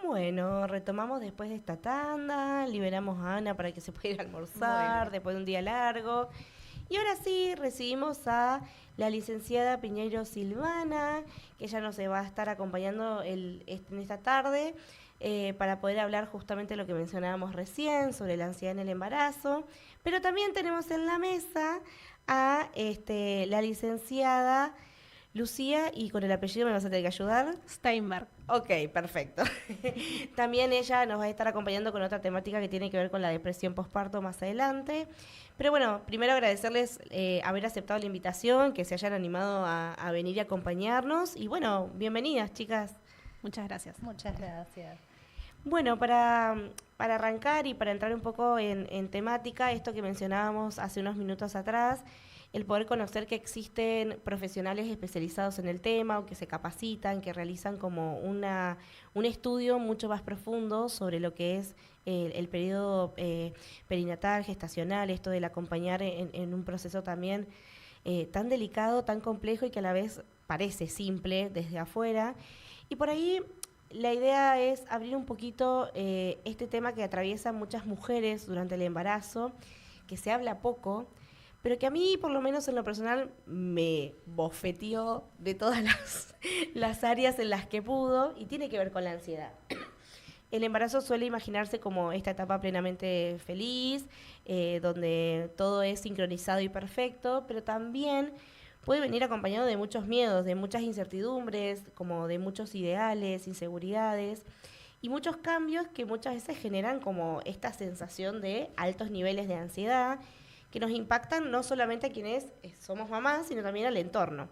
Bueno, retomamos después de esta tanda, liberamos a Ana para que se pueda ir a almorzar después de un día largo. Y ahora sí, recibimos a la licenciada Piñeiro Silvana, que ella nos va a estar acompañando en esta tarde para poder hablar justamente de lo que mencionábamos recién, sobre la ansiedad en el embarazo. Pero también tenemos en la mesa a la licenciada Lucía, y con el apellido me vas a tener que ayudar. Steinberg. Ok, perfecto. También ella nos va a estar acompañando con otra temática que tiene que ver con la depresión postparto más adelante. Pero bueno, primero agradecerles haber aceptado la invitación, que se hayan animado a venir y acompañarnos. Y bueno, bienvenidas, chicas. Muchas gracias. Muchas gracias. Bueno, para arrancar y para entrar un poco en temática, esto que mencionábamos hace unos minutos atrás, el poder conocer que existen profesionales especializados en el tema o que se capacitan, que realizan como un estudio mucho más profundo sobre lo que es el periodo perinatal, gestacional, esto del acompañar en un proceso también tan delicado, tan complejo y que a la vez parece simple desde afuera. Y por ahí la idea es abrir un poquito este tema que atraviesa muchas mujeres durante el embarazo, que se habla poco, pero que a mí, por lo menos en lo personal, me bofeteó de todas las áreas en las que pudo, y tiene que ver con la ansiedad. El embarazo suele imaginarse como esta etapa plenamente feliz, donde todo es sincronizado y perfecto, pero también puede venir acompañado de muchos miedos, de muchas incertidumbres, como de muchos ideales, inseguridades y muchos cambios que muchas veces generan como esta sensación de altos niveles de ansiedad que nos impactan no solamente a quienes somos mamás, sino también al entorno.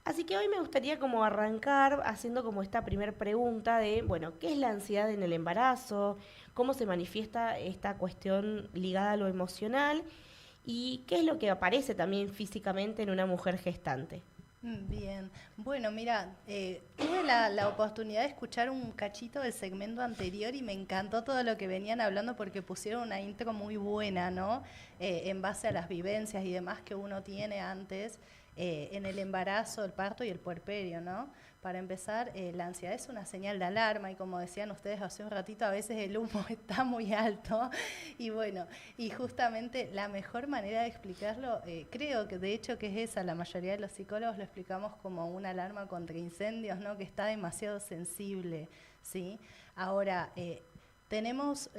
Así que hoy me gustaría como arrancar haciendo como esta primera pregunta de, bueno, ¿qué es la ansiedad en el embarazo? ¿Cómo se manifiesta esta cuestión ligada a lo emocional? ¿Y qué es lo que aparece también físicamente en una mujer gestante? Bien, bueno, mira, tuve la oportunidad de escuchar un cachito del segmento anterior y me encantó todo lo que venían hablando porque pusieron una intro muy buena, ¿no? En base a las vivencias y demás que uno tiene antes en el embarazo, el parto y el puerperio, ¿no? Para empezar, la ansiedad es una señal de alarma y como decían ustedes hace un ratito, a veces el humo está muy alto y bueno, y justamente la mejor manera de explicarlo, creo que de hecho que es esa, la mayoría de los psicólogos lo explicamos como una alarma contra incendios, ¿no? Que está demasiado sensible, ¿sí? Ahora, tenemos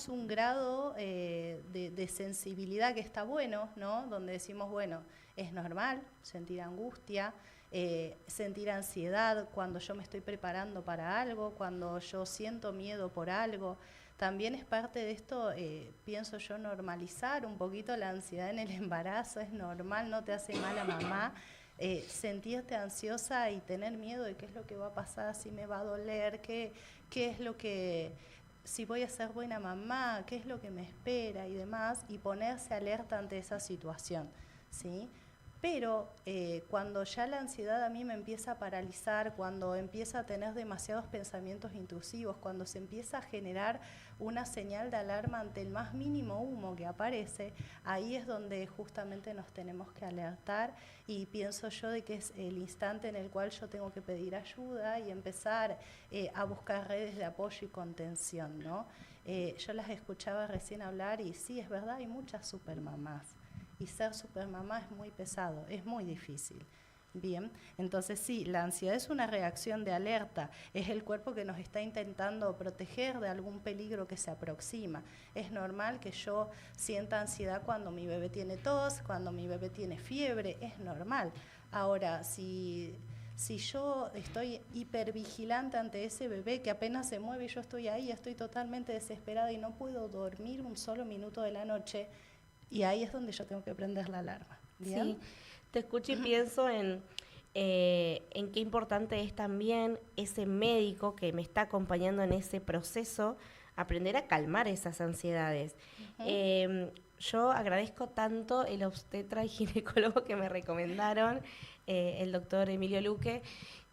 un grado de sensibilidad que está bueno, ¿no? Donde decimos, bueno, es normal sentir angustia, sentir ansiedad cuando yo me estoy preparando para algo, cuando yo siento miedo por algo. También es parte de esto, pienso yo, normalizar un poquito la ansiedad en el embarazo. Es normal, no te hace mal a mamá. Sentirte ansiosa y tener miedo de qué es lo que va a pasar, si me va a doler, qué es lo que, si voy a ser buena mamá, qué es lo que me espera y demás, y ponerse alerta ante esa situación, ¿sí? Pero cuando ya la ansiedad a mí me empieza a paralizar, cuando empieza a tener demasiados pensamientos intrusivos, cuando se empieza a generar una señal de alarma ante el más mínimo humo que aparece, ahí es donde justamente nos tenemos que alertar y pienso yo de que es el instante en el cual yo tengo que pedir ayuda y empezar a buscar redes de apoyo y contención, ¿no? Yo las escuchaba recién hablar y sí, es verdad, hay muchas supermamás. Y ser supermamá es muy pesado, es muy difícil. Bien, entonces sí, la ansiedad es una reacción de alerta, es el cuerpo que nos está intentando proteger de algún peligro que se aproxima. Es normal que yo sienta ansiedad cuando mi bebé tiene tos, cuando mi bebé tiene fiebre, es normal. Ahora, si yo estoy hipervigilante ante ese bebé que apenas se mueve y yo estoy ahí, estoy totalmente desesperada y no puedo dormir un solo minuto de la noche, y ahí es donde yo tengo que prender la alarma. ¿Bien? Sí, te escucho y pienso en qué importante es también ese médico que me está acompañando en ese proceso, aprender a calmar esas ansiedades. Yo agradezco tanto el obstetra y ginecólogo que me recomendaron, el doctor Emilio Luque,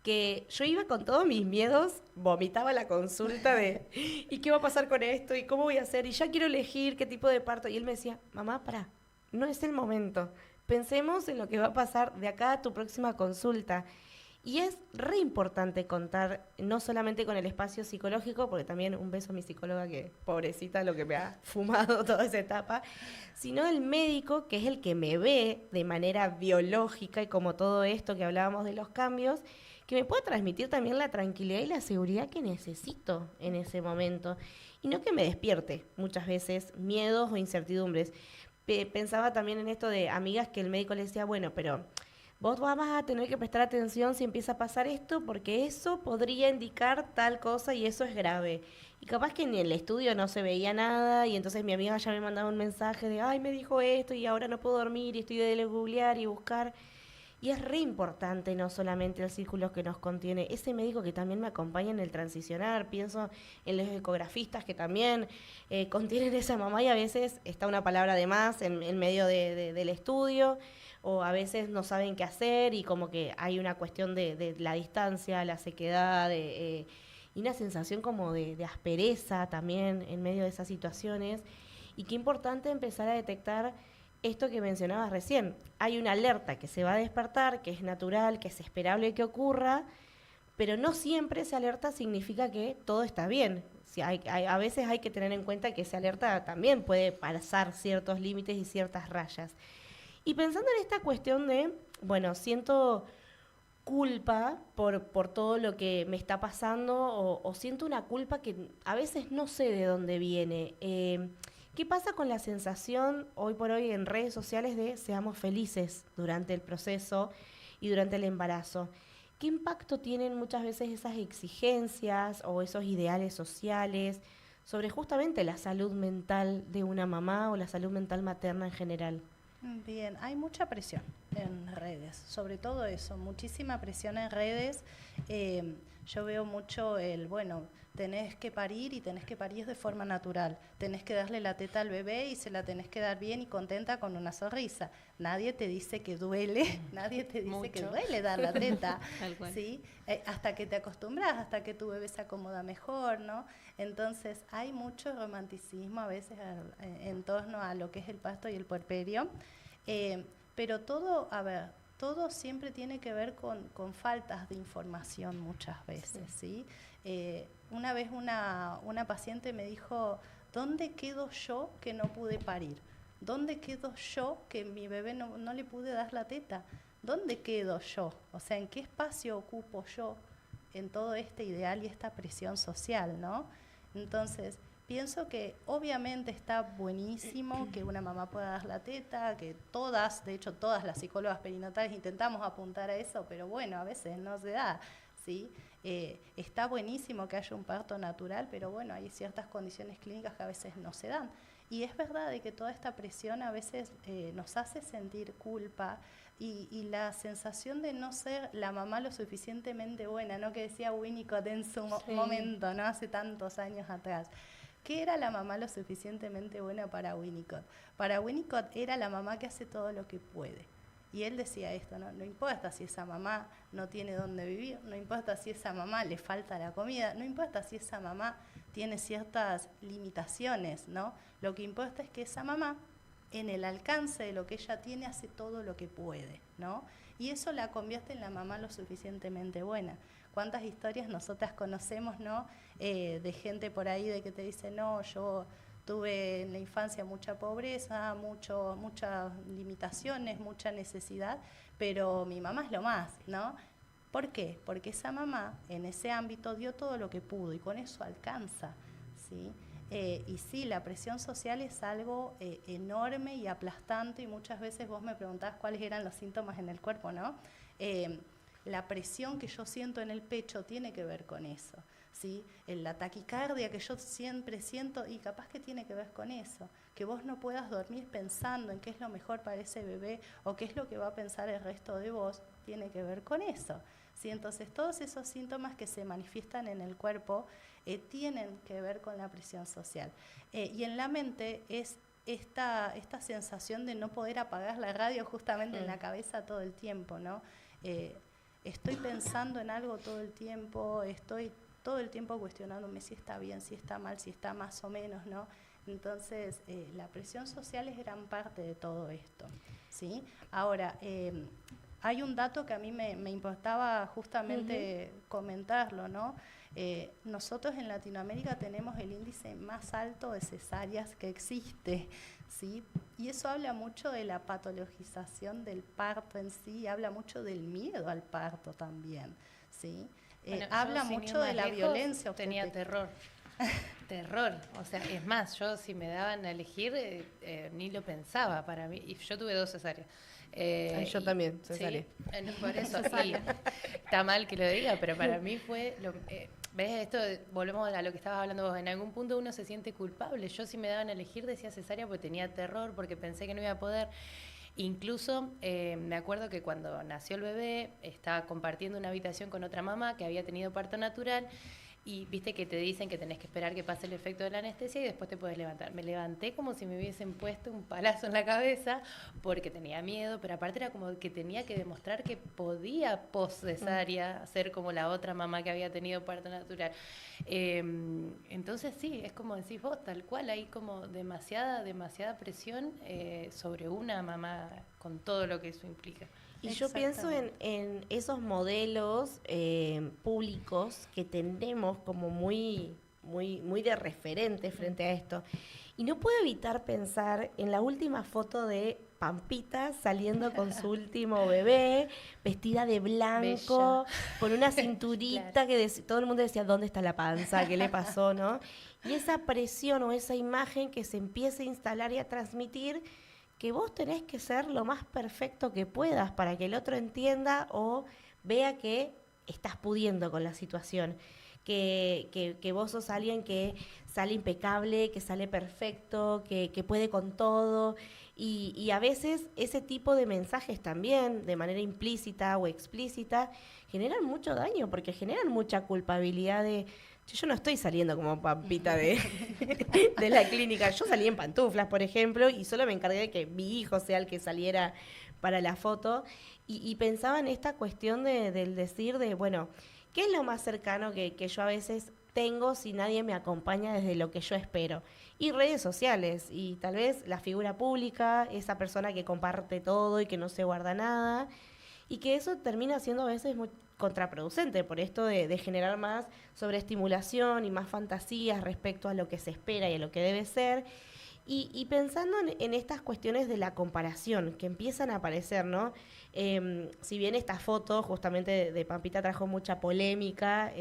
que yo iba con todos mis miedos, vomitaba la consulta de ¿y qué va a pasar con esto? ¿Y cómo voy a hacer? Y ya quiero elegir qué tipo de parto. Y él me decía, mamá, pará, no es el momento. Pensemos en lo que va a pasar de acá a tu próxima consulta. Y es re importante contar, no solamente con el espacio psicológico, porque también un beso a mi psicóloga, que pobrecita lo que me ha fumado toda esa etapa, sino el médico, que es el que me ve de manera biológica y como todo esto que hablábamos de los cambios, que me puede transmitir también la tranquilidad y la seguridad que necesito en ese momento. Y no que me despierte muchas veces miedos o incertidumbres. Pensaba también en esto de amigas que el médico le decía, bueno, pero vos vas a tener que prestar atención si empieza a pasar esto, porque eso podría indicar tal cosa y eso es grave. Y capaz que en el estudio no se veía nada y entonces mi amiga ya me mandaba un mensaje de, ay, me dijo esto y ahora no puedo dormir y estoy de googlear y buscar. Y es re importante no solamente el círculo que nos contiene, ese médico que también me acompaña en el transicionar, pienso en los ecografistas que también contienen esa mamá y a veces está una palabra de más en medio del estudio o a veces no saben qué hacer y como que hay una cuestión de la distancia, la sequedad y una sensación como de aspereza también en medio de esas situaciones. Y qué importante empezar a detectar esto que mencionabas recién. Hay una alerta que se va a despertar, que es natural, que es esperable que ocurra, pero no siempre esa alerta significa que todo está bien. Si a veces hay que tener en cuenta que esa alerta también puede pasar ciertos límites y ciertas rayas. Y pensando en esta cuestión de, bueno, siento culpa por todo lo que me está pasando o siento una culpa que a veces no sé de dónde viene. ¿Qué pasa con la sensación hoy por hoy en redes sociales de seamos felices durante el proceso y durante el embarazo? ¿Qué impacto tienen muchas veces esas exigencias o esos ideales sociales sobre justamente la salud mental de una mamá o la salud mental materna en general? Bien, hay mucha presión en redes, sobre todo eso, muchísima presión en redes. Yo veo mucho bueno, tenés que parir y tenés que parir de forma natural, tenés que darle la teta al bebé y se la tenés que dar bien y contenta con una sonrisa. Nadie te dice que duele, nadie te dice que duele dar la teta, ¿sí? Hasta que te acostumbras, hasta que tu bebé se acomoda mejor, ¿no? Entonces hay mucho romanticismo a veces en torno a lo que es el parto y el puerperio, pero todo, a ver, todo siempre tiene que ver con faltas de información muchas veces, ¿sí? Una vez una paciente me dijo, ¿dónde quedo yo que no pude parir? ¿Dónde quedo yo que mi bebé no le pude dar la teta? ¿Dónde quedo yo? O sea, ¿en qué espacio ocupo yo en todo este ideal y esta presión social, ¿no? Entonces, pienso que obviamente está buenísimo que una mamá pueda dar la teta, que todas, de hecho todas las psicólogas perinatales intentamos apuntar a eso, pero bueno, a veces no se da, ¿sí? Está buenísimo que haya un parto natural, pero bueno, hay ciertas condiciones clínicas que a veces no se dan. Y es verdad de que toda esta presión a veces nos hace sentir culpa y la sensación de no ser la mamá lo suficientemente buena, ¿no? Que decía Winnicott en su momento, ¿no? Hace tantos años atrás. ¿Qué era la mamá lo suficientemente buena para Winnicott? Para Winnicott era la mamá que hace todo lo que puede. Y él decía esto, ¿no? No importa si esa mamá no tiene dónde vivir, no importa si esa mamá le falta la comida, no importa si esa mamá tiene ciertas limitaciones, ¿no? Lo que importa es que esa mamá, en el alcance de lo que ella tiene, hace todo lo que puede, ¿no? Y eso la convierte en la mamá lo suficientemente buena. ¿Cuántas historias nosotras conocemos, ¿no? De gente por ahí de que te dice, no, yo tuve en la infancia mucha pobreza, muchas limitaciones, mucha necesidad, pero mi mamá es lo más, ¿no? ¿Por qué? Porque esa mamá en ese ámbito dio todo lo que pudo y con eso alcanza, ¿sí? Y sí, la presión social es algo enorme y aplastante y muchas veces vos me preguntabas cuáles eran los síntomas en el cuerpo, ¿no? La presión que yo siento en el pecho tiene que ver con eso, ¿sí? La taquicardia que yo siempre siento y capaz que tiene que ver con eso, que vos no puedas dormir pensando en qué es lo mejor para ese bebé o qué es lo que va a pensar el resto de vos, tiene que ver con eso, ¿sí? Entonces todos esos síntomas que se manifiestan en el cuerpo tienen que ver con la presión social. Y en la mente es esta sensación de no poder apagar la radio justamente en la cabeza todo el tiempo, ¿no? Estoy pensando en algo todo el tiempo, estoy todo el tiempo cuestionándome si está bien, si está mal, si está más o menos, ¿no? Entonces, la presión social es gran parte de todo esto, ¿sí? Ahora, hay un dato que a mí me importaba justamente comentarlo, ¿no? Nosotros en Latinoamérica tenemos el índice más alto de cesáreas que existe, ¿sí? Y eso habla mucho de la patologización del parto en sí, habla mucho del miedo al parto también, ¿sí? Bueno, habla mucho de la violencia obstétrica. Tenía terror. Terror, o sea, es más, yo si me daban a elegir, ni lo pensaba para mí, y yo tuve 2 cesáreas. Yo también, cesárea. Sí, por eso, y está mal que lo diga, pero para mí fue, ¿ves? Esto, volvemos a lo que estabas hablando vos, en algún punto uno se siente culpable. Yo si me daban a elegir decía cesárea porque tenía terror, porque pensé que no iba a poder. Incluso me acuerdo que cuando nació el bebé estaba compartiendo una habitación con otra mamá que había tenido parto natural. Y viste que te dicen que tenés que esperar que pase el efecto de la anestesia y después te puedes levantar. Me levanté como si me hubiesen puesto un palazo en la cabeza porque tenía miedo, pero aparte era como que tenía que demostrar que podía post-cesárea ser como la otra mamá que había tenido parto natural. Entonces sí, es como decís vos, tal cual, hay como demasiada presión sobre una mamá con todo lo que eso implica. Y yo pienso en esos modelos públicos que tenemos como muy de referente frente a esto. Y no puedo evitar pensar en la última foto de Pampita saliendo con su último bebé, vestida de blanco, bella, con una cinturita claro, que todo el mundo decía, ¿dónde está la panza? ¿Qué le pasó? ¿No? Y esa presión o esa imagen que se empieza a instalar y a transmitir, que vos tenés que ser lo más perfecto que puedas para que el otro entienda o vea que estás pudiendo con la situación, que vos sos alguien que sale impecable, que sale perfecto, que puede con todo, y a veces ese tipo de mensajes también, de manera implícita o explícita, generan mucho daño, porque generan mucha culpabilidad de... Yo no estoy saliendo como Pampita de la clínica. Yo salí en pantuflas, por ejemplo, y solo me encargué de que mi hijo sea el que saliera para la foto. Y pensaba en esta cuestión del decir de, bueno, ¿qué es lo más cercano que yo a veces tengo si nadie me acompaña desde lo que yo espero? Y redes sociales, y tal vez la figura pública, esa persona que comparte todo y que no se guarda nada, y que eso termina siendo a veces muy contraproducente por esto de generar más sobreestimulación y más fantasías respecto a lo que se espera y a lo que debe ser. Y pensando en estas cuestiones de la comparación que empiezan a aparecer, ¿no? Si bien esta foto justamente de Pampita trajo mucha polémica,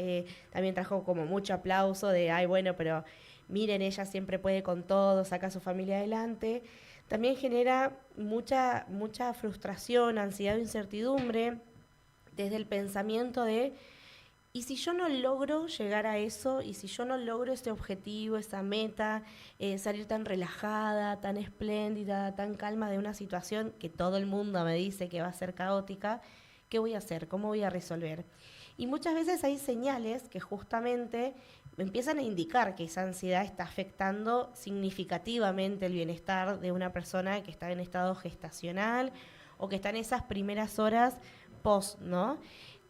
también trajo como mucho aplauso de, ay, bueno, pero miren, ella siempre puede con todo, saca a su familia adelante. También genera mucha frustración, ansiedad e incertidumbre desde el pensamiento de, ¿y si yo no logro llegar a eso? ¿Y si yo no logro ese objetivo, esa meta, salir tan relajada, tan espléndida, tan calma de una situación que todo el mundo me dice que va a ser caótica? ¿Qué voy a hacer? ¿Cómo voy a resolver? Y muchas veces hay señales que justamente empiezan a indicar que esa ansiedad está afectando significativamente el bienestar de una persona que está en estado gestacional o que está en esas primeras horas post, ¿no?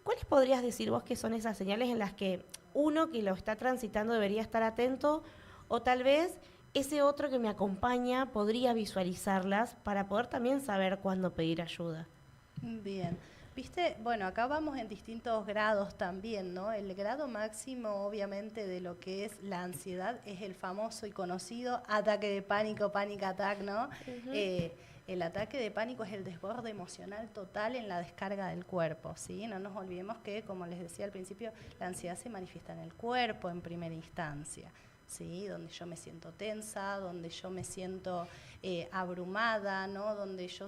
¿Cuáles podrías decir vos que son esas señales en las que uno que lo está transitando debería estar atento, o tal vez ese otro que me acompaña podría visualizarlas para poder también saber cuándo pedir ayuda? Bien. Viste, bueno, acá vamos en distintos grados también, ¿no? El grado máximo, obviamente, de lo que es la ansiedad es el famoso y conocido ataque de pánico, panic attack, ¿no? El ataque de pánico es el desborde emocional total en la descarga del cuerpo, ¿sí? No nos olvidemos que, como les decía al principio, la ansiedad se manifiesta en el cuerpo en primera instancia, ¿sí? Donde yo me siento tensa, donde yo me siento abrumada, ¿no? Donde yo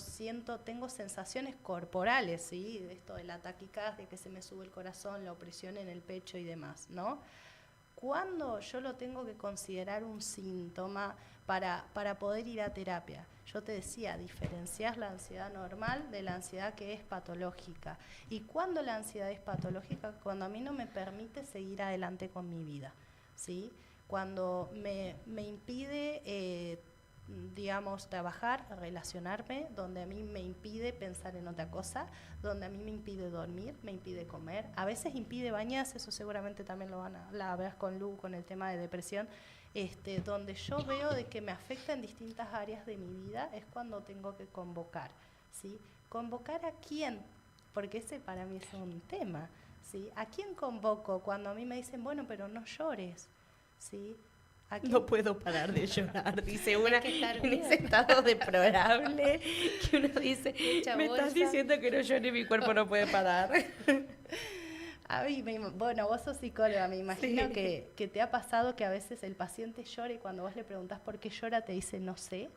tengo sensaciones corporales, ¿sí? Esto de la taquicardia, que se me sube el corazón, la opresión en el pecho y demás, ¿no? ¿Cuándo yo lo tengo que considerar un síntoma para poder ir a terapia? Yo te decía, diferenciar la ansiedad normal de la ansiedad que es patológica. ¿Y cuándo la ansiedad es patológica? Cuando a mí no me permite seguir adelante con mi vida, ¿sí? Cuando me impide, digamos, trabajar, relacionarme, donde a mí me impide pensar en otra cosa, donde a mí me impide dormir, me impide comer, a veces impide bañarse, eso seguramente también la verás con Lu, con el tema de depresión, donde yo veo de que me afecta en distintas áreas de mi vida, es cuando tengo que convocar, ¿sí? ¿Convocar a quién? porque ese para mí es un tema, ¿sí? ¿A quién convoco cuando a mí me dicen, bueno, pero no llores, ¿sí? No puedo parar de llorar, dice una que estar en bien. ese estado deplorable que uno dice, Mucha me estás bolsa". diciendo que no llore, mi cuerpo no puede parar. A mí, bueno, vos sos psicóloga, me imagino Sí. que te ha pasado que a veces el paciente llora y cuando vos le preguntás por qué llora te dice no sé.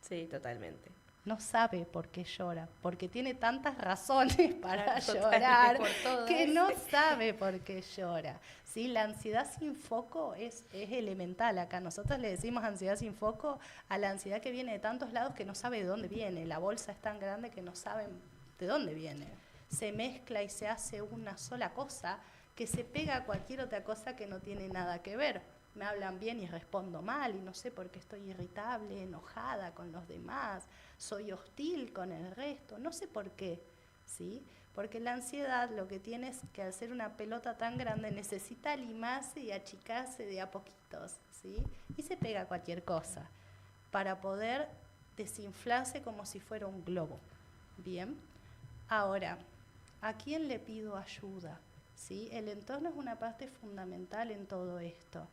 Sí, totalmente. No sabe por qué llora, porque tiene tantas razones para Totalmente, llorar por todas. que no sabe por qué llora. ¿Sí? La ansiedad sin foco es elemental acá. Nosotros le decimos ansiedad sin foco a la ansiedad que viene de tantos lados que no sabe de dónde viene. La bolsa es tan grande que no saben de dónde viene. Se mezcla y se hace una sola cosa que se pega a cualquier otra cosa que no tiene nada que ver. Me hablan bien y respondo mal y no sé por qué estoy irritable, enojada con los demás, soy hostil con el resto, no sé por qué, ¿sí? Porque la ansiedad lo que tiene es que al ser una pelota tan grande necesita limarse y achicarse de a poquitos, ¿sí? Y se pega a cualquier cosa para poder desinflarse como si fuera un globo, ¿bien? Ahora, ¿a quién le pido ayuda? ¿Sí? El entorno es una parte fundamental en todo esto.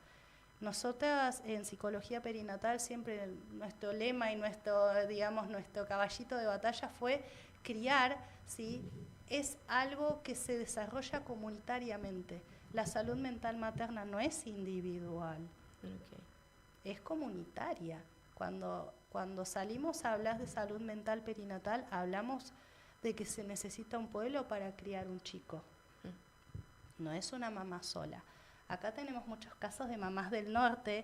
Nosotras en psicología perinatal siempre nuestro lema y nuestro caballito de batalla fue criar, ¿sí? Es algo que se desarrolla comunitariamente. La salud mental materna no es individual, es comunitaria. Cuando salimos a hablar de salud mental perinatal, hablamos de que se necesita un pueblo para criar un chico. No es una mamá sola. Acá tenemos muchos casos de mamás del norte,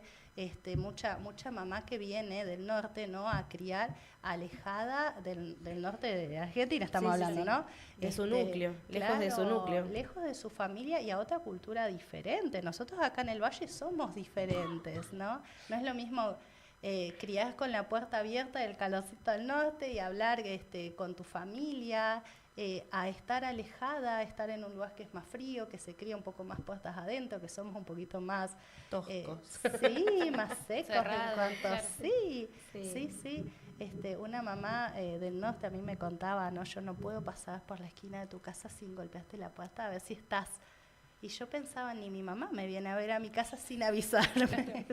mucha mamá que viene del norte, ¿no? A criar alejada del norte de Argentina, estamos hablando, sí. ¿no? De su núcleo, lejos de su núcleo. Lejos de su familia y a otra cultura diferente. Nosotros acá en el Valle somos diferentes, ¿no? No es lo mismo criar con la puerta abierta del calorcito del norte y hablar con tu familia, a estar alejada, a estar en un lugar que es más frío, que se cría un poco más puertas adentro, que somos un poquito más Toscos. Sí, más secos Cerrados, en cuanto claro. sí. Una mamá del norte a mí me contaba, no, yo no puedo pasar por la esquina de tu casa sin golpearte la puerta a ver si estás. Y yo pensaba, ni mi mamá me viene a ver a mi casa sin avisarme.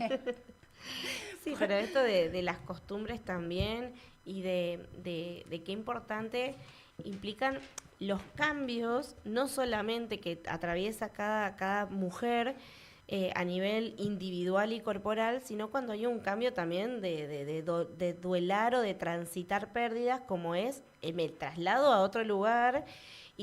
Sí, pero esto de las costumbres también y de qué importante implican los cambios, no solamente que atraviesa cada mujer a nivel individual y corporal, sino cuando hay un cambio también de duelar o de transitar pérdidas, como es me traslado a otro lugar.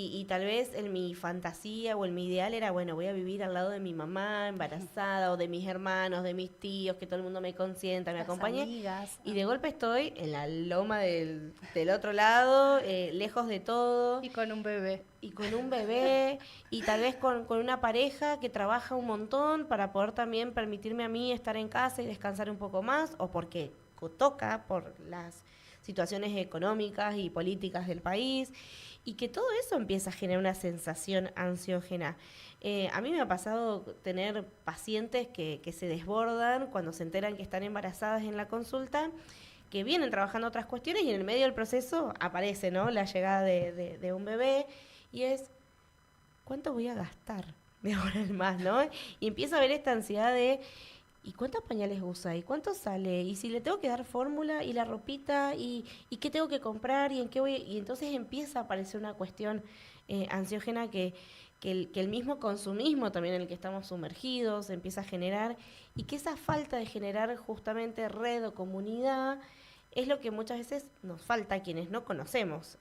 Y tal vez en mi fantasía o en mi ideal era, bueno, voy a vivir al lado de mi mamá embarazada o de mis hermanos, de mis tíos, que todo el mundo me consienta, me Las acompañe. amigas, Y de golpe estoy en la loma del otro lado, lejos de todo. y con un bebé. Y con un bebé, y tal vez con una pareja que trabaja un montón para poder también permitirme a mí estar en casa y descansar un poco más, o porque toca por las situaciones económicas y políticas del país, y que todo eso empieza a generar una sensación ansiógena. A mí me ha pasado tener pacientes que se desbordan cuando se enteran que están embarazadas en la consulta, que vienen trabajando otras cuestiones y en el medio del proceso aparece, ¿no?, la llegada de un bebé, y es, ¿cuánto voy a gastar de ahora en más, no? Y empieza a haber esta ansiedad de, ¿y cuántos pañales usa? ¿Y cuánto sale? ¿Y si le tengo que dar fórmula? ¿Y la ropita? ¿Y qué tengo que comprar? ¿Y en qué voy? Y entonces empieza a aparecer una cuestión ansiógena que el mismo consumismo también en el que estamos sumergidos empieza a generar, y que esa falta de generar justamente red o comunidad es lo que muchas veces nos falta a quienes no conocemos.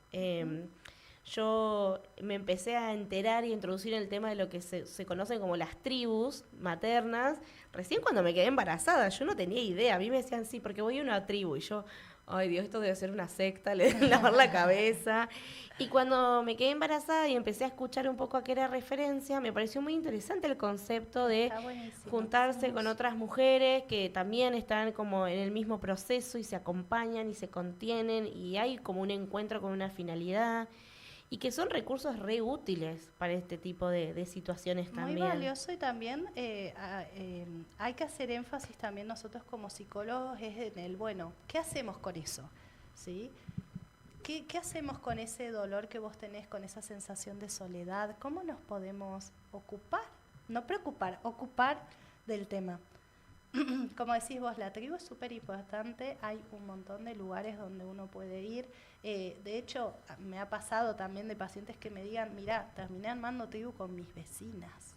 Yo me empecé a enterar y a introducir en el tema de lo que se conocen como las tribus maternas recién cuando me quedé embarazada. Yo no tenía idea. A mí me decían, sí, porque voy a una tribu. Y yo, ay Dios, esto debe ser una secta, le deben lavar la cabeza. Y cuando me quedé embarazada y empecé a escuchar un poco a qué era referencia, me pareció muy interesante el concepto de juntarse con otras mujeres que también están como en el mismo proceso y se acompañan y se contienen y hay como un encuentro con una finalidad. Y que son recursos re útiles para este tipo de situaciones también. Muy valioso, y también hay que hacer énfasis también nosotros como psicólogos es en el, bueno, ¿qué hacemos con eso? ¿Sí? ¿qué hacemos con ese dolor que vos tenés, con esa sensación de soledad? ¿Cómo nos podemos ocupar? No preocupar, ocupar del tema. Como decís vos, la tribu es súper importante, hay un montón de lugares donde uno puede ir. De hecho, me ha pasado también de pacientes que me digan, mira, terminé armando tribu con mis vecinas,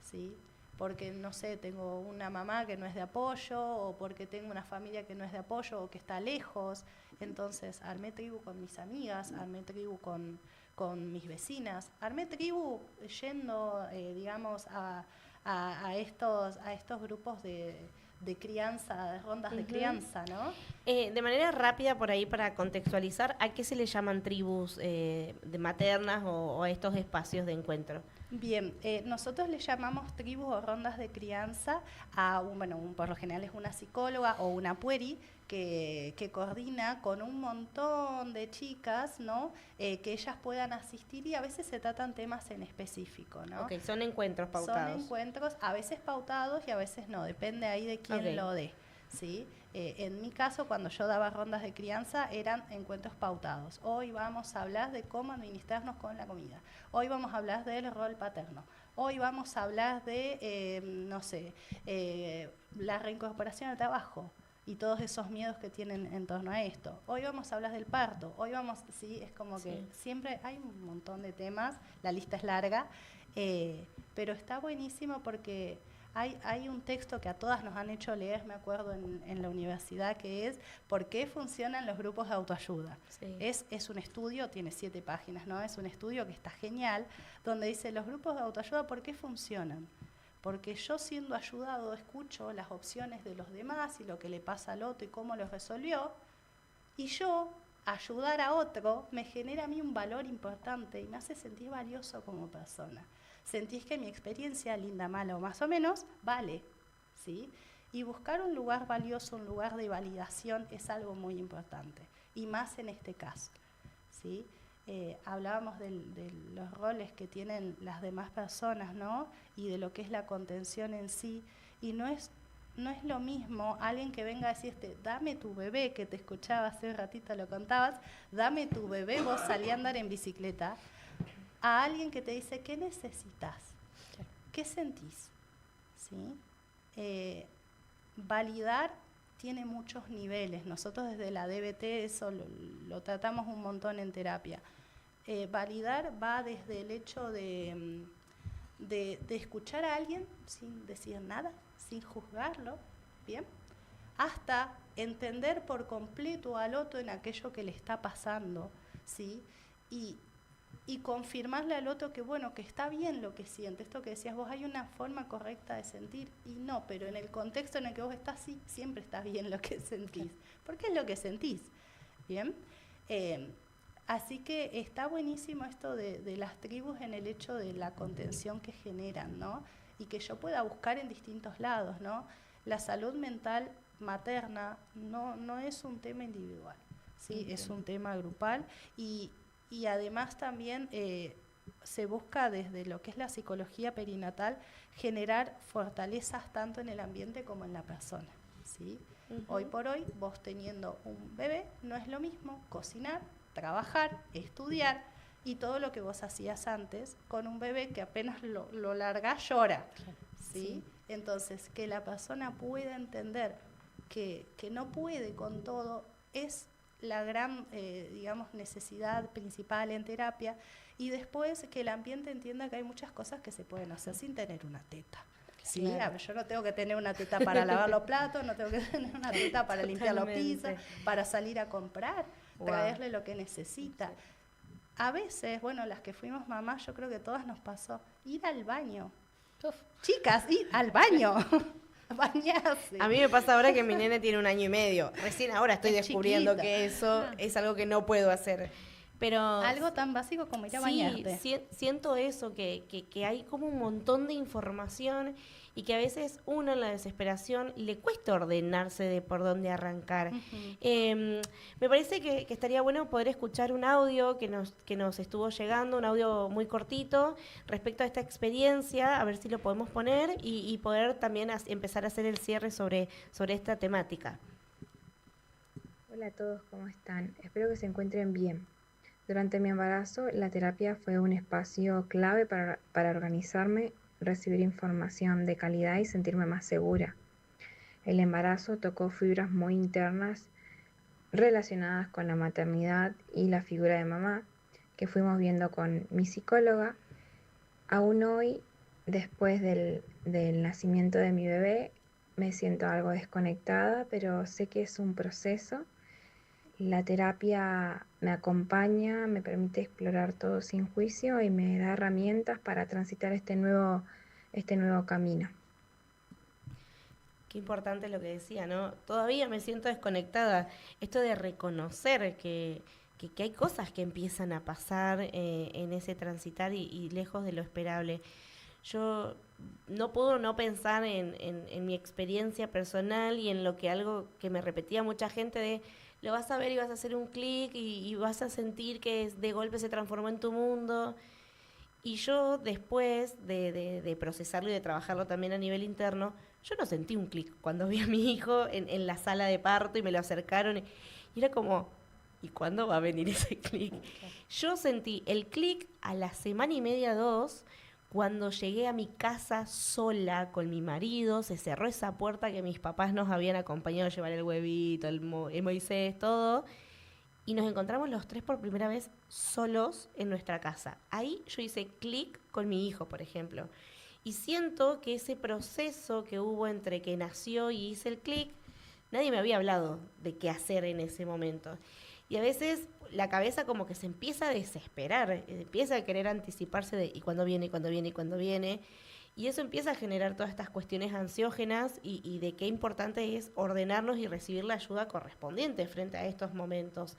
¿sí? Porque, no sé, tengo una mamá que no es de apoyo, o porque tengo una familia que no es de apoyo, o que está lejos. Entonces, armé tribu con mis amigas, armé tribu con mis vecinas, armé tribu yendo, digamos, a estos grupos de crianza, de rondas de crianza, ¿no? De manera rápida, por ahí, para contextualizar, ¿a qué se le llaman tribus de maternas o a estos espacios de encuentro? Bien, nosotros le llamamos tribus o rondas de crianza por lo general es una psicóloga o una pueri que coordina con un montón de chicas, ¿no? Que ellas puedan asistir y a veces se tratan temas en específico, ¿no? Ok, son encuentros pautados. Son encuentros a veces pautados y a veces no, depende ahí de quién lo dé, ¿sí? En mi caso, cuando yo daba rondas de crianza, eran encuentros pautados. Hoy vamos a hablar de cómo administrarnos con la comida. Hoy vamos a hablar del rol paterno. Hoy vamos a hablar de, la reincorporación al trabajo y todos esos miedos que tienen en torno a esto. Hoy vamos a hablar del parto. Hoy es como que siempre hay un montón de temas, la lista es larga, pero está buenísimo porque hay un texto que a todas nos han hecho leer, me acuerdo, en la universidad, que es ¿por qué funcionan los grupos de autoayuda? Sí. Es un estudio, tiene 7 páginas, ¿no? Es un estudio que está genial, donde dice los grupos de autoayuda, ¿por qué funcionan? Porque yo, siendo ayudado, escucho las opciones de los demás y lo que le pasa al otro y cómo lo resolvió, y yo, ayudar a otro, me genera a mí un valor importante y me hace sentir valioso como persona. Sentís que mi experiencia, linda, mala o más o menos, vale, ¿sí? Y buscar un lugar valioso, un lugar de validación, es algo muy importante, y más en este caso, ¿sí? Hablábamos de los roles que tienen las demás personas, ¿no? Y de lo que es la contención en sí, y no es lo mismo alguien que venga a decirte, dame tu bebé, que te escuchaba hace un ratito, lo contabas, dame tu bebé, vos salí a andar en bicicleta, a alguien que te dice, ¿qué necesitas? ¿Qué sentís? ¿Sí? Validar tiene muchos niveles. Nosotros desde la DBT eso lo tratamos un montón en terapia. Validar va desde el hecho de escuchar a alguien sin decir nada, sin juzgarlo, ¿bien? Hasta entender por completo al otro en aquello que le está pasando, ¿sí? Y confirmarle al otro que, bueno, que está bien lo que siente. Esto que decías vos, hay una forma correcta de sentir, y no, pero en el contexto en el que vos estás, sí, siempre está bien lo que sentís, porque es lo que sentís, ¿bien? Así que está buenísimo esto de las tribus en el hecho de la contención que generan, ¿no? Y que yo pueda buscar en distintos lados, ¿no? La salud mental materna no es un tema individual, ¿sí? Es un tema grupal y además también se busca desde lo que es la psicología perinatal generar fortalezas tanto en el ambiente como en la persona, ¿sí? Hoy por hoy, vos teniendo un bebé, no es lo mismo cocinar, trabajar, estudiar y todo lo que vos hacías antes con un bebé que apenas lo largás llora, ¿sí? Entonces, que la persona pueda entender que no puede con todo es la gran, necesidad principal en terapia, y después que el ambiente entienda que hay muchas cosas que se pueden hacer sin tener una teta. ¿Sí? Claro. A ver, yo no tengo que tener una teta para lavar los platos, no tengo que tener una teta para limpiar los pisos, para salir a comprar, traerle lo que necesita. A veces, bueno, las que fuimos mamás, yo creo que todas nos pasó, ir al baño. Uf. Chicas, ir al baño. Bañarse. A mí me pasa ahora que mi nene tiene 1 año y medio. Recién ahora estoy descubriendo chiquita. Que eso es algo que no puedo hacer. Pero algo tan básico como ir a bañarte. Siento eso, que hay como un montón de información y que a veces uno en la desesperación le cuesta ordenarse de por dónde arrancar. Me parece que estaría bueno poder escuchar un audio que nos estuvo llegando, un audio muy cortito respecto a esta experiencia, a ver si lo podemos poner y poder también empezar a hacer el cierre sobre esta temática. Hola a todos, ¿cómo están? Espero que se encuentren bien. Durante mi embarazo, la terapia fue un espacio clave para organizarme, recibir información de calidad y sentirme más segura. El embarazo tocó fibras muy internas relacionadas con la maternidad y la figura de mamá que fuimos viendo con mi psicóloga. Aún hoy, después del nacimiento de mi bebé, me siento algo desconectada, pero sé que es un proceso. La terapia me acompaña, me permite explorar todo sin juicio y me da herramientas para transitar este nuevo camino. Qué importante lo que decía, ¿no? Todavía me siento desconectada. Esto de reconocer que hay cosas que empiezan a pasar en ese transitar y lejos de lo esperable. Yo no puedo no pensar en mi experiencia personal y en lo que algo que me repetía mucha gente de lo vas a ver y vas a hacer un clic y vas a sentir que de golpe se transformó en tu mundo. Y yo después de procesarlo y de trabajarlo también a nivel interno, yo no sentí un clic cuando vi a mi hijo en la sala de parto y me lo acercaron. Y era como, ¿y cuándo va a venir ese clic? Yo sentí el clic a la semana y media, 2, cuando llegué a mi casa sola con mi marido, se cerró esa puerta que mis papás nos habían acompañado a llevar el huevito, el Moisés, todo, y nos encontramos los tres por primera vez solos en nuestra casa. Ahí yo hice clic con mi hijo, por ejemplo. Y siento que ese proceso que hubo entre que nació y hice el clic, nadie me había hablado de qué hacer en ese momento. Y a veces la cabeza como que se empieza a desesperar, empieza a querer anticiparse de y cuándo viene, y cuándo viene, y cuándo viene. Y eso empieza a generar todas estas cuestiones ansiógenas y de qué importante es ordenarnos y recibir la ayuda correspondiente frente a estos momentos.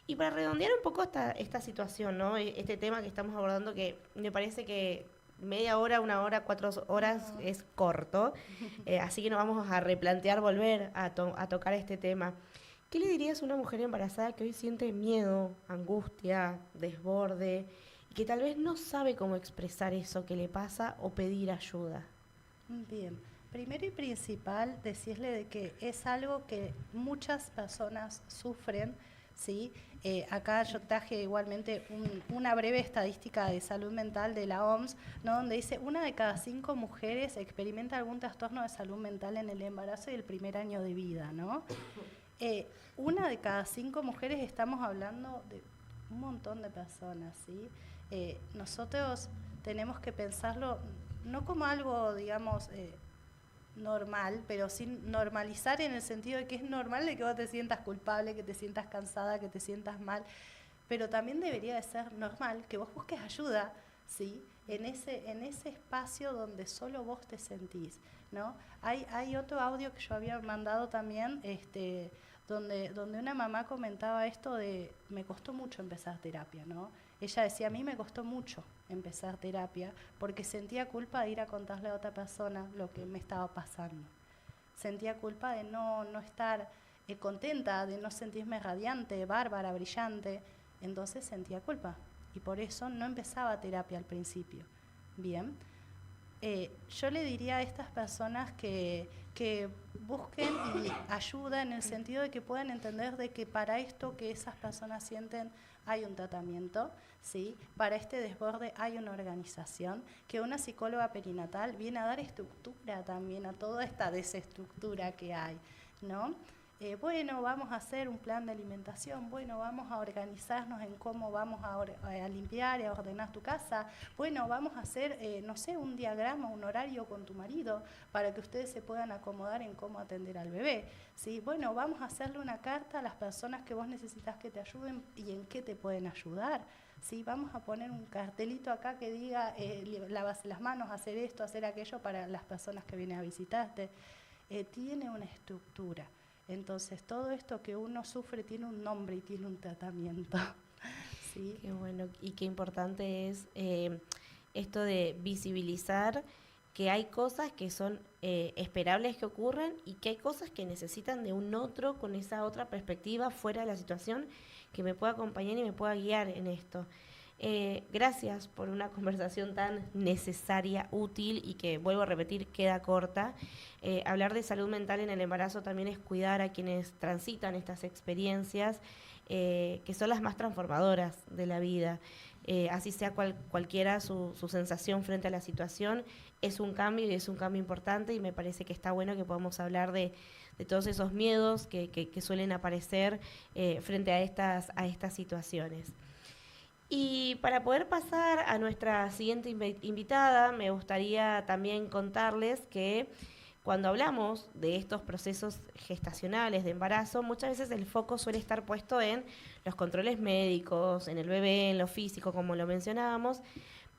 Y para redondear un poco esta situación, ¿no? Este tema que estamos abordando, que me parece que media hora, 1 hora, 4 horas es corto, así que nos vamos a replantear volver a tocar este tema. ¿Qué le dirías a una mujer embarazada que hoy siente miedo, angustia, desborde, y que tal vez no sabe cómo expresar eso que le pasa o pedir ayuda? Bien, primero y principal, decirle de que es algo que muchas personas sufren, ¿sí? Acá yo traje igualmente una breve estadística de salud mental de la OMS, ¿no? Donde dice 1 de cada 5 mujeres experimenta algún trastorno de salud mental en el embarazo y el primer año de vida, ¿no? 1 de cada 5 mujeres, estamos hablando de un montón de personas, ¿sí? Nosotros tenemos que pensarlo no como algo, digamos, normal, pero sin normalizar en el sentido de que es normal de que vos te sientas culpable, que te sientas cansada, que te sientas mal, pero también debería de ser normal que vos busques ayuda, ¿sí? En ese espacio donde solo vos te sentís, ¿no? Hay otro audio que yo había mandado también, donde una mamá comentaba esto de, me costó mucho empezar terapia, ¿no? Ella decía, a mí me costó mucho empezar terapia porque sentía culpa de ir a contarle a otra persona lo que me estaba pasando. Sentía culpa de no estar contenta, de no sentirme radiante, bárbara, brillante. Entonces sentía culpa y por eso no empezaba terapia al principio. Bien. Yo le diría a estas personas que busquen ayuda en el sentido de que puedan entender de que para esto que esas personas sienten hay un tratamiento, ¿sí? Para este desborde hay una organización, que una psicóloga perinatal viene a dar estructura también a toda esta desestructura que hay, ¿no? Bueno, vamos a hacer un plan de alimentación, bueno, vamos a organizarnos en cómo vamos a limpiar y a ordenar tu casa, bueno, vamos a hacer, no sé, un diagrama, un horario con tu marido para que ustedes se puedan acomodar en cómo atender al bebé, ¿sí? Bueno, vamos a hacerle una carta a las personas que vos necesitas que te ayuden y en qué te pueden ayudar, ¿sí? Vamos a poner un cartelito acá que diga, lávase las manos, hacer esto, hacer aquello para las personas que vienen a visitarte. Tiene una estructura. Entonces, todo esto que uno sufre tiene un nombre y tiene un tratamiento. ¿Sí? Qué bueno y qué importante es esto de visibilizar que hay cosas que son esperables que ocurran y que hay cosas que necesitan de un otro con esa otra perspectiva fuera de la situación que me pueda acompañar y me pueda guiar en esto. Gracias por una conversación tan necesaria, útil y que, vuelvo a repetir, queda corta. Hablar de salud mental en el embarazo también es cuidar a quienes transitan estas experiencias, que son las más transformadoras de la vida. Así sea cualquiera su sensación frente a la situación, es un cambio y es un cambio importante, y me parece que está bueno que podamos hablar de todos esos miedos que suelen aparecer frente a estas situaciones. Y para poder pasar a nuestra siguiente invitada, me gustaría también contarles que cuando hablamos de estos procesos gestacionales de embarazo, muchas veces el foco suele estar puesto en los controles médicos, en el bebé, en lo físico, como lo mencionábamos,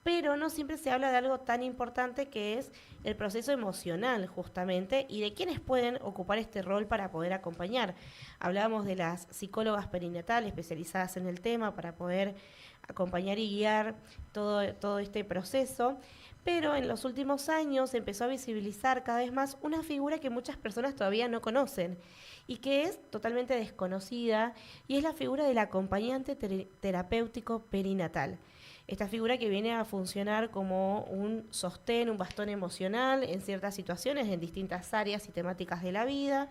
pero no siempre se habla de algo tan importante que es el proceso emocional, justamente, y de quiénes pueden ocupar este rol para poder acompañar. Hablábamos de las psicólogas perinatales especializadas en el tema para poder acompañar y guiar todo este proceso, pero en los últimos años empezó a visibilizar cada vez más una figura que muchas personas todavía no conocen y que es totalmente desconocida, y es la figura del acompañante terapéutico perinatal. Esta figura que viene a funcionar como un sostén, un bastón emocional en ciertas situaciones, en distintas áreas y temáticas de la vida,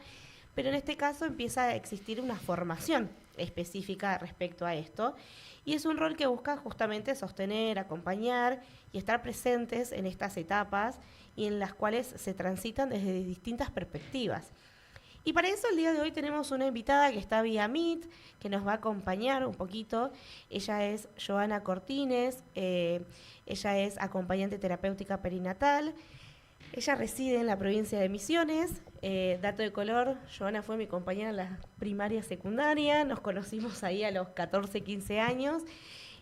pero en este caso empieza a existir una formación específica respecto a esto, y es un rol que busca justamente sostener, acompañar y estar presentes en estas etapas y en las cuales se transitan desde distintas perspectivas. Y para eso el día de hoy tenemos una invitada que está vía Meet, que nos va a acompañar un poquito. Ella es Joana Cortines, ella es acompañante terapéutica perinatal. Ella reside en la provincia de Misiones. Dato de color, Joana fue mi compañera en la primaria secundaria, nos conocimos ahí a los 14, 15 años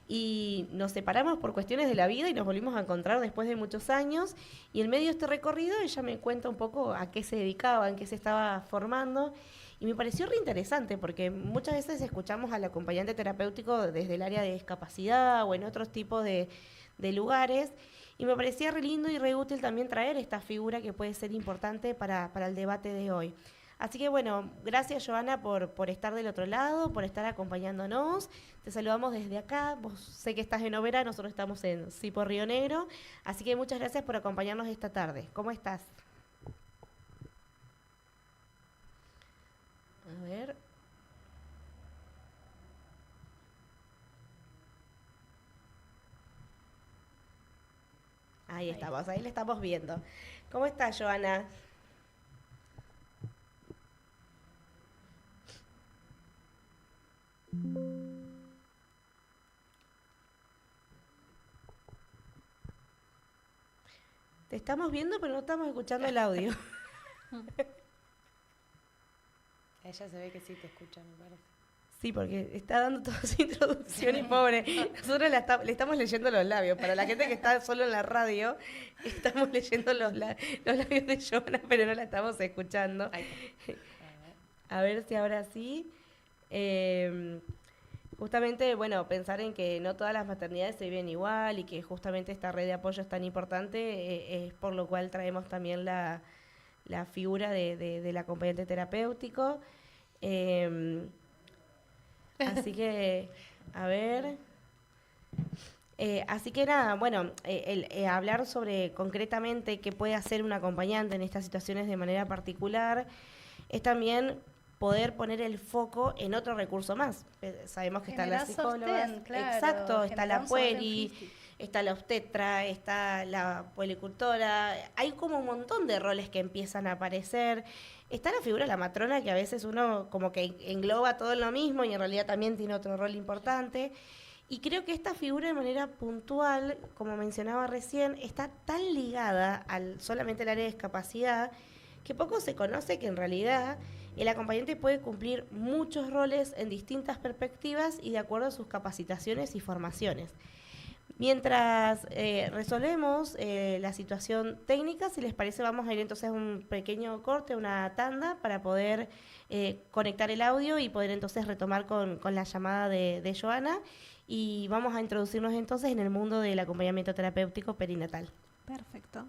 y nos separamos por cuestiones de la vida y nos volvimos a encontrar después de muchos años, y en medio de este recorrido ella me cuenta un poco a qué se dedicaba, en qué se estaba formando, y me pareció re interesante porque muchas veces escuchamos al acompañante terapéutico desde el área de discapacidad o en otros tipos de lugares, y me parecía re lindo y re útil también traer esta figura que puede ser importante para el debate de hoy. Así que bueno, gracias Joana por estar del otro lado, por estar acompañándonos. Te saludamos desde acá. Vos sé que estás en Oberá, nosotros estamos en Sipo Río Negro. Así que muchas gracias por acompañarnos esta tarde. ¿Cómo estás? A ver. Ahí estamos, ahí le estamos viendo. ¿Cómo estás, Joana? Te estamos viendo, pero no estamos escuchando el audio. Ella se ve que sí te escucha, me parece. Sí, porque está dando toda su introducción y pobre. Nosotros le estamos leyendo los labios. Para la gente que está solo en la radio, estamos leyendo los labios de Joana, pero no la estamos escuchando. A ver si ahora sí. Justamente, bueno, pensar en que no todas las maternidades se viven igual y que justamente esta red de apoyo es tan importante, es por lo cual traemos también la figura del acompañante terapéutico. Así que, a ver. Así que nada, bueno, hablar sobre concretamente qué puede hacer un acompañante en estas situaciones de manera particular es también poder poner el foco en otro recurso más. Sabemos que están las psicólogas, claro, exacto, está la pueri, físico. está la obstetra, está la puericultora, hay como un montón de roles que empiezan a aparecer. Está la figura de la matrona, que a veces uno como que engloba todo en lo mismo y en realidad también tiene otro rol importante. Y creo que esta figura de manera puntual, como mencionaba recién, está tan ligada solamente al área de discapacidad que poco se conoce que en realidad el acompañante puede cumplir muchos roles en distintas perspectivas y de acuerdo a sus capacitaciones y formaciones. Mientras resolvemos la situación técnica, si les parece, vamos a ir entonces a un pequeño corte, una tanda, para poder conectar el audio y poder entonces retomar con la llamada de Joana, y vamos a introducirnos entonces en el mundo del acompañamiento terapéutico perinatal. Perfecto.